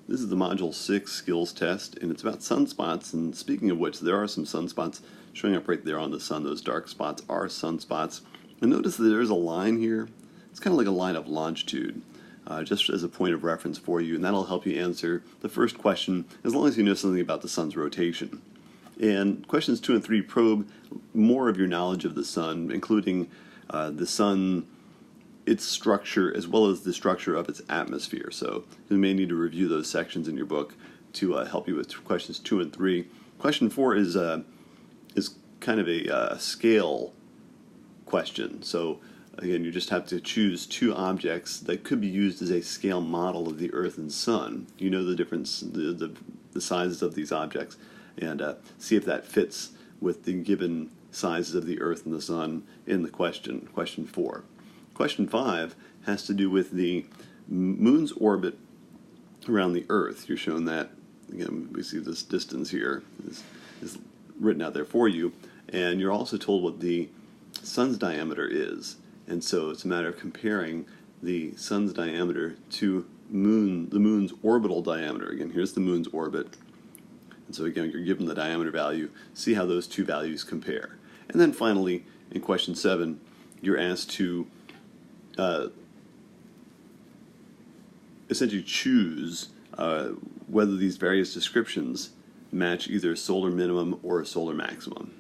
This is the Module 6 skills test, and it's about sunspots. And speaking of which, there are some sunspots showing up right there on the sun. Those dark spots are sunspots. And notice that there's a line here. It's kind of like a line of longitude, just as a point of reference for you, and that'll help you answer the first question as long as you know something about the sun's rotation. And questions 2 and 3 probe more of your knowledge of the sun, including the sun, its structure, as well as the structure of its atmosphere. So you may need to review those sections in your book to help you with questions 2 and 3. Question 4 is kind of a scale question. So again, you just have to choose two objects that could be used as a scale model of the Earth and Sun. You know the difference, the sizes of these objects, and see if that fits with the given sizes of the Earth and the Sun in the question 4. Question 5 has to do with the moon's orbit around the Earth. You're shown that, again, we see this distance here is written out there for you, and you're also told what the sun's diameter is. And so it's a matter of comparing the sun's diameter to the moon's orbital diameter. Again, here's the moon's orbit. And so again, you're given the diameter value, see how those two values compare. And then finally, in question 7, you're asked to essentially choose whether these various descriptions match either a solar minimum or a solar maximum.